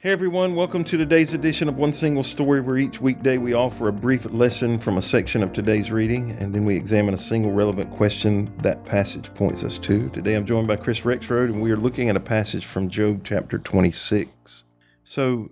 Hey everyone, welcome to today's edition of One Single Story, where each weekday we offer a brief lesson from a section of today's reading, and then we examine a single relevant question that passage points us to. Today I'm joined by Chris Rexroad, and we are looking at a passage from Job chapter 26. So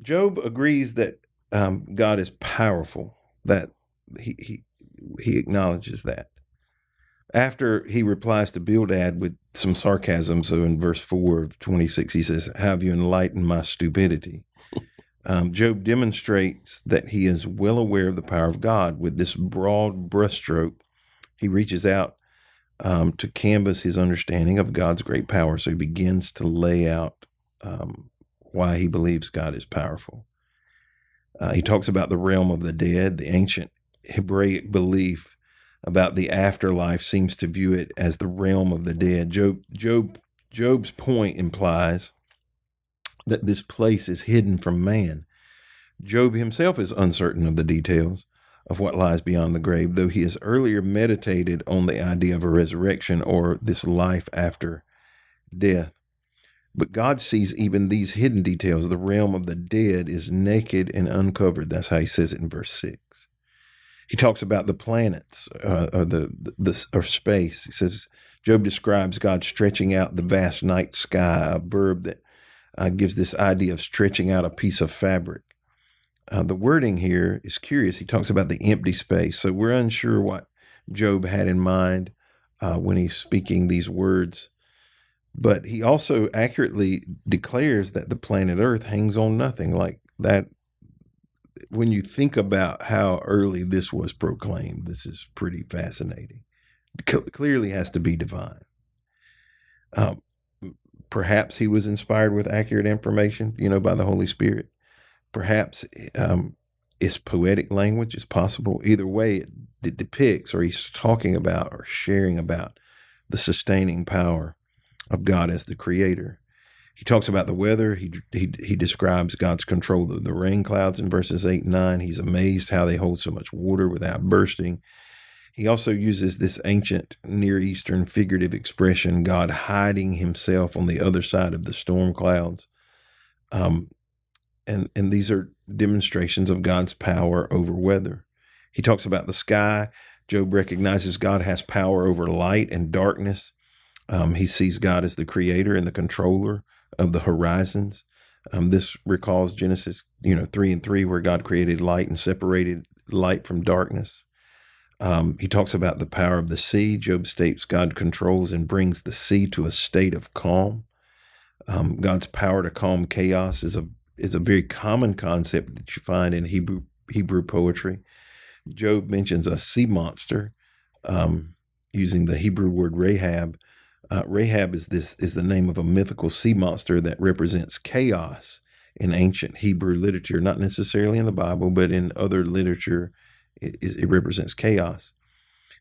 Job agrees that God is powerful, that he acknowledges that. After he replies to Bildad with some sarcasm, so in verse 4 of 26, he says, "Have you enlightened my stupidity?" Job demonstrates that he is well aware of the power of God. With this broad brushstroke, he reaches out to canvas his understanding of God's great power. So he begins to lay out why he believes God is powerful. He talks about the realm of the dead. The ancient Hebraic belief about the afterlife seems to view it as the realm of the dead. Job's point implies that this place is hidden from man. Job himself is uncertain of the details of what lies beyond the grave, though he has earlier meditated on the idea of a resurrection or this life after death. But God sees even these hidden details. The realm of the dead is naked and uncovered. That's how he says it in verse 6. He talks about the planets or space. He says, Job describes God stretching out the vast night sky, a verb that gives this idea of stretching out a piece of fabric. The wording here is curious. He talks about the empty space. So we're unsure what Job had in mind when he's speaking these words. But he also accurately declares that the planet Earth hangs on nothing. Like that. When you think about how early this was proclaimed, this is pretty fascinating. Clearly has to be divine. Perhaps he was inspired with accurate information, by the Holy Spirit. Perhaps it's poetic language. It's possible. Either way, it depicts, or he's talking about or sharing about the sustaining power of God as the creator. He talks about the weather. He describes God's control of the rain clouds in verses 8 and 9. He's amazed how they hold so much water without bursting. He also uses this ancient Near Eastern figurative expression, God hiding himself on the other side of the storm clouds. And these are demonstrations of God's power over weather. He talks about the sky. Job recognizes God has power over light and darkness. He sees God as the creator and the controller of the horizons. This recalls Genesis, 3:3, where God created light and separated light from darkness. He talks about the power of the sea. Job states God controls and brings the sea to a state of calm. God's power to calm chaos is a very common concept that you find in Hebrew poetry. Job mentions a sea monster using the Hebrew word Rahab. Rahab is the name of a mythical sea monster that represents chaos in ancient Hebrew literature, not necessarily in the Bible, but in other literature, it represents chaos.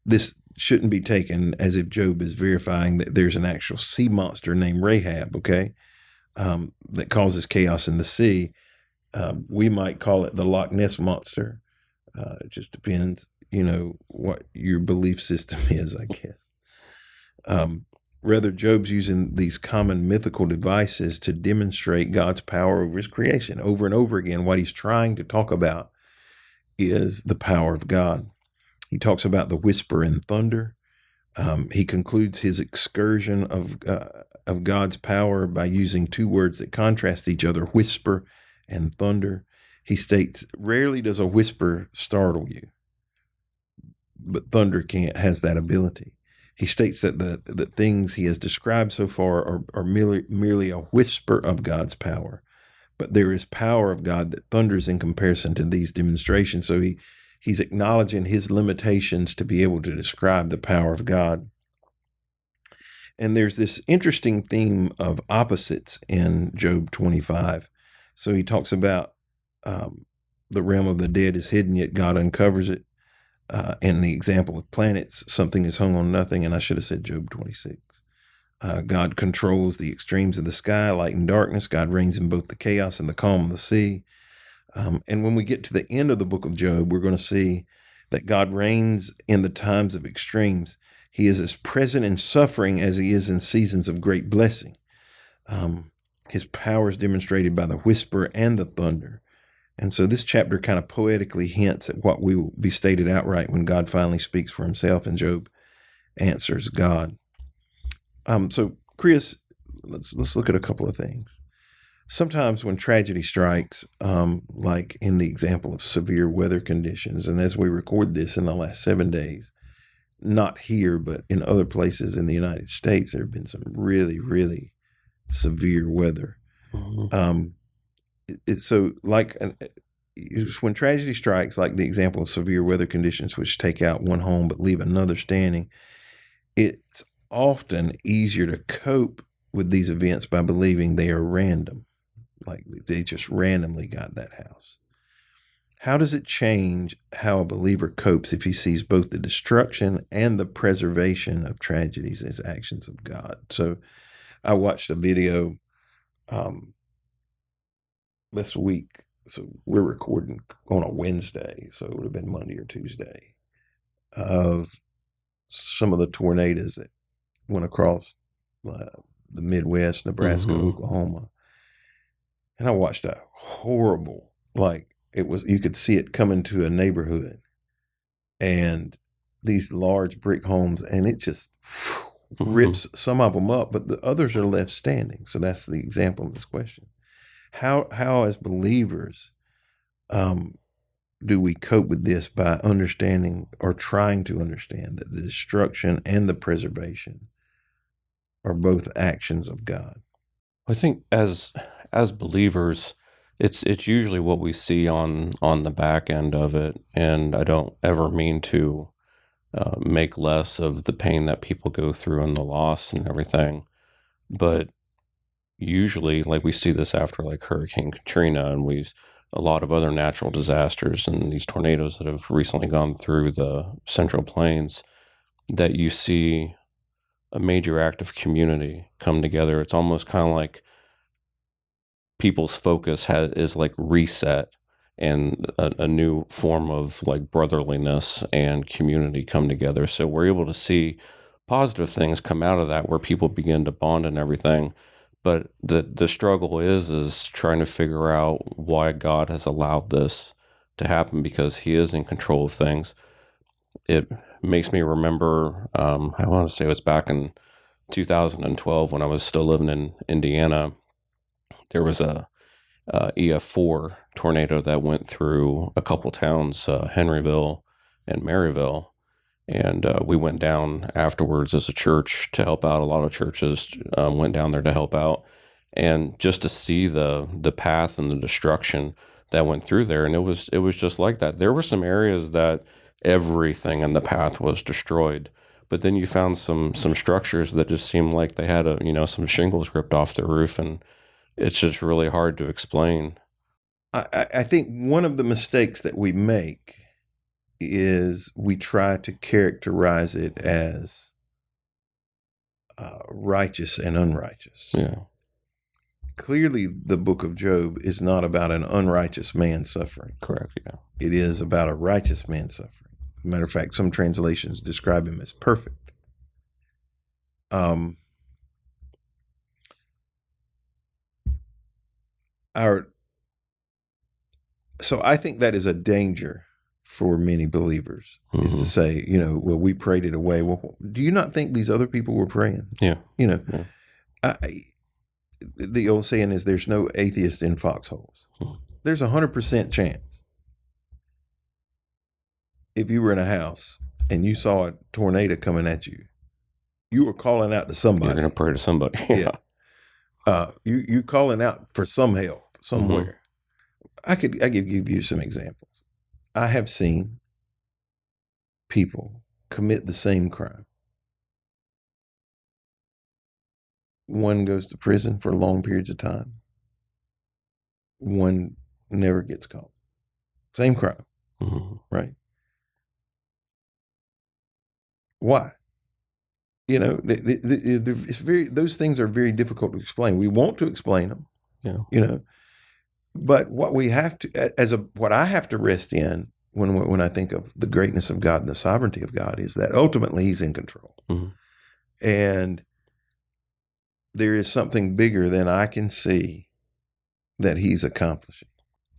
This shouldn't be taken as if Job is verifying that there's an actual sea monster named Rahab, that causes chaos in the sea. We might call it the Loch Ness monster. It just depends, what your belief system is, I guess. Rather, Job's using these common mythical devices to demonstrate God's power over his creation. Over and over again, what he's trying to talk about is the power of God. He talks about the whisper and thunder. He concludes his excursion of God's power by using two words that contrast each other, whisper and thunder. He states, rarely does a whisper startle you, but thunder has that ability. He states that the things he has described so far are merely a whisper of God's power, but there is power of God that thunders in comparison to these demonstrations. So he's acknowledging his limitations to be able to describe the power of God. And there's this interesting theme of opposites in Job 25. So he talks about the realm of the dead is hidden, yet God uncovers it. And the example of planets, something is hung on nothing, and I should have said Job 26. God controls the extremes of the sky, light and darkness. God reigns in both the chaos and the calm of the sea. And when we get to the end of the book of Job, we're going to see that God reigns in the times of extremes. He is as present in suffering as he is in seasons of great blessing. His power is demonstrated by the whisper and the thunder. And so this chapter kind of poetically hints at what will be stated outright when God finally speaks for himself and Job answers God. So, Chris, let's look at a couple of things. Sometimes when tragedy strikes, like in the example of severe weather conditions, and as we record this in the last 7 days, not here, but in other places in the United States, there have been some really, really severe weather. Mm-hmm. So, like, when tragedy strikes, like the example of severe weather conditions, which take out one home but leave another standing, it's often easier to cope with these events by believing they are random, like they just randomly got that house. How does it change how a believer copes if he sees both the destruction and the preservation of tragedies as actions of God? So I watched a video this week. So we're recording on a Wednesday, so it would have been Monday or Tuesday, of some of the tornadoes that went across the Midwest, Nebraska, Mm-hmm. Oklahoma. And I watched a horrible, like it was, you could see it coming to a neighborhood and these large brick homes, and it just rips some of them up, but the others are left standing. So that's the example of this question. How as believers, do we cope with this by understanding or trying to understand that the destruction and the preservation are both actions of God? I think as believers, it's usually what we see on the back end of it, and I don't ever mean to make less of the pain that people go through and the loss and everything, but usually, like we see this after like Hurricane Katrina, and a lot of other natural disasters and these tornadoes that have recently gone through the Central Plains, that you see a major act of community come together. It's almost kind of like people's focus is like reset, and a new form of like brotherliness and community come together. So we're able to see positive things come out of that, where people begin to bond and everything. But the struggle is trying to figure out why God has allowed this to happen, because He is in control of things. It makes me remember, I want to say it was back in 2012 when I was still living in Indiana. There was a EF4 tornado that went through a couple towns, Henryville and Maryville. And we went down afterwards as a church to help out. A lot of churches went down there to help out, and just to see the path and the destruction that went through there. And it was just like that. There were some areas that everything in the path was destroyed, but then you found some structures that just seemed like they had some shingles ripped off the roof, and it's just really hard to explain. I think one of the mistakes that we make is we try to characterize it as righteous and unrighteous. Yeah. Clearly, the book of Job is not about an unrighteous man suffering. Correct, yeah. It is about a righteous man suffering. As a matter of fact, some translations describe him as perfect. So I think that is a danger for many believers, is to say, well, we prayed it away. Well, do you not think these other people were praying? Yeah. Yeah. The old saying is there's no atheist in foxholes. There's 100% chance. If you were in a house and you saw a tornado coming at you, you were calling out to somebody. You're going to pray to somebody. Yeah. You calling out for some help somewhere. I could give you some examples. I have seen people commit the same crime. One goes to prison for long periods of time. One never gets caught. Same crime, right? Why? It's those things are very difficult to explain. We want to explain them, but what we have to, what I have to rest in when I think of the greatness of God and the sovereignty of God, is that ultimately He's in control. And there is something bigger than I can see that he's accomplishing.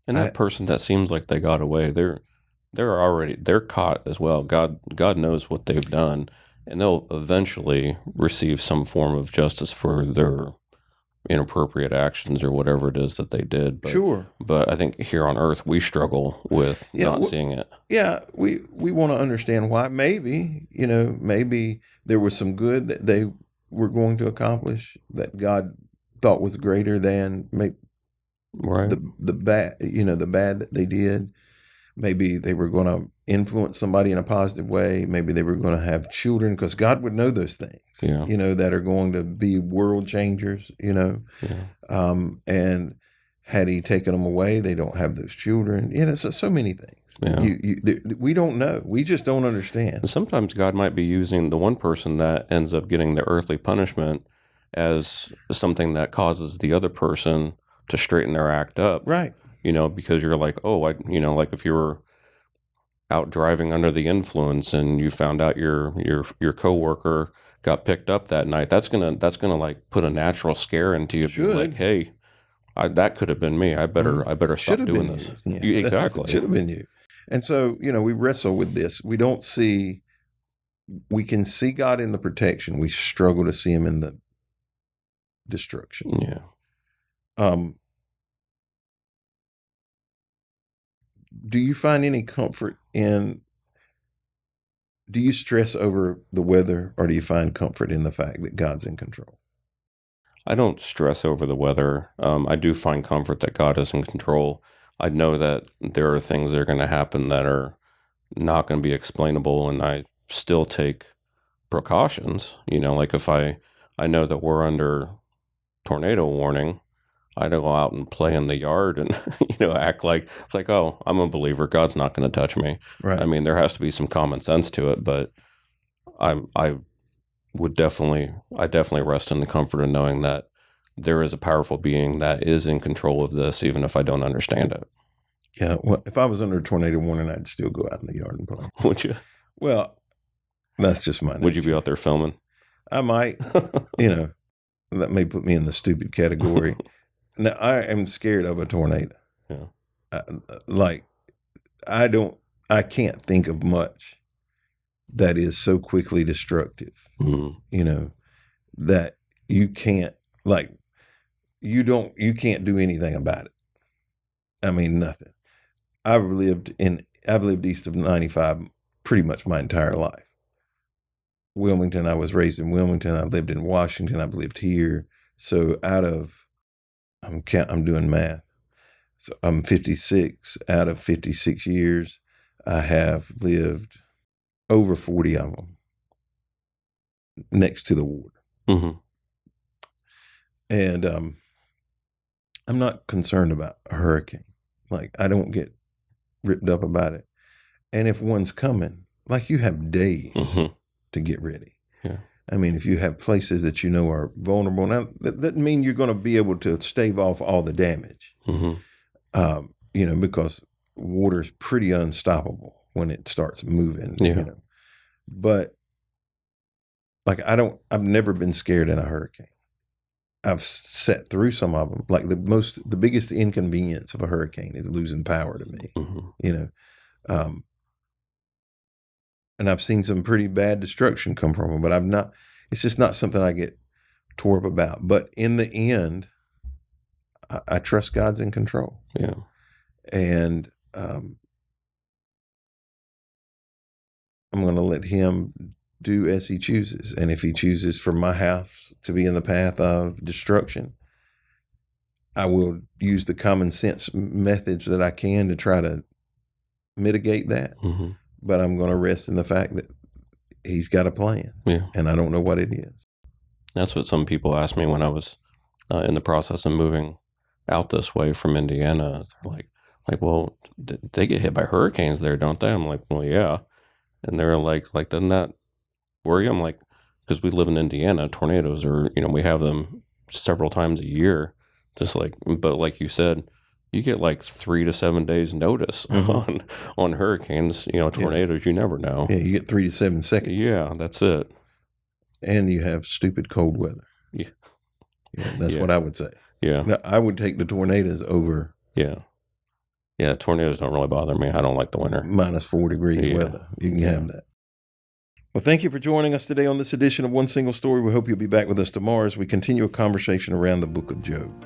And that person that seems like they got away, they're caught as well. God knows what they've done, and they'll eventually receive some form of justice for their inappropriate actions or whatever it is that they did. But, Sure. But I think here on earth we struggle with not seeing it. Yeah, we want to understand why. Maybe, maybe there was some good that they were going to accomplish that God thought was greater than right. the bad, the bad that they did. Maybe they were going to influence somebody in a positive way. Maybe they were going to have children, because God would know those things, that are going to be world changers, Yeah. And had he taken them away, they don't have those children. So many things. Yeah. We don't know. We just don't understand. And sometimes God might be using the one person that ends up getting the earthly punishment as something that causes the other person to straighten their act up. Right. Because you're like, like if you were out driving under the influence and you found out your coworker got picked up that night, that's gonna like put a natural scare into you. Should. Like, hey, that could have been me. I better stop doing this. Yeah, exactly. Should have been you. And so, we wrestle with this. We don't see. We can see God in the protection. We struggle to see Him in the destruction. Yeah. Do you find any comfort in? Do you stress over the weather, or do you find comfort in the fact that God's in control? I don't stress over the weather. I do find comfort that God is in control. I know that there are things that are going to happen that are not going to be explainable, and I still take precautions. Like if I know that we're under tornado warning, I don't go out and play in the yard and act like it's like, oh, I'm a believer. God's not going to touch me. Right. I mean, there has to be some common sense to it, but I definitely rest in the comfort of knowing that there is a powerful being that is in control of this, even if I don't understand it. Yeah. Well, if I was under a tornado warning, I'd still go out in the yard and play. Would you? Well, that's just my nature. Would you be out there filming? I might. That may put me in the stupid category. Now, I am scared of a tornado. Yeah. I can't think of much that is so quickly destructive, that you can't, you can't do anything about it. I mean, nothing. I've lived east of 95 pretty much my entire life. Wilmington, I was raised in Wilmington. I lived in Washington. I've lived here. So I'm doing math. So I'm 56. Out of 56 years, I have lived over 40 of them next to the water. Mm-hmm. And I'm not concerned about a hurricane. I don't get ripped up about it. And if one's coming, you have days to get ready. Yeah. I mean, if you have places that are vulnerable, now that doesn't mean you're going to be able to stave off all the damage, because water's pretty unstoppable when it starts moving. Yeah. But I've never been scared in a hurricane. I've sat through some of them. The biggest inconvenience of a hurricane is losing power to me. Mm-hmm. And I've seen some pretty bad destruction come from them, but it's just not something I get tore up about. But in the end, I trust God's in control. Yeah. And I'm going to let Him do as He chooses. And if He chooses for my house to be in the path of destruction, I will use the common sense methods that I can to try to mitigate that. Mm-hmm. But I'm going to rest in the fact that He's got a plan. Yeah. And I don't know what it is. That's what some people asked me when I was in the process of moving out this way from Indiana. They're like, well, they get hit by hurricanes there, don't they? I'm like, well, yeah. And they're like, doesn't that worry you? I'm like, because we live in Indiana, tornadoes are, we have them several times a year. But like you said, you get 3 to 7 days notice on hurricanes, tornadoes. Yeah. You never know. Yeah, you get 3 to 7 seconds. Yeah, that's it. And you have stupid cold weather. Yeah. Yeah, that's Yeah. what I would say. Yeah. Now, I would take the tornadoes over Yeah. Yeah. Tornadoes don't really bother me. I don't like the winter. minus 4 degrees Yeah. weather. You can Yeah. have that. Well, thank you for joining us today on this edition of One Single Story. We hope you'll be back with us tomorrow as we continue a conversation around the book of Job.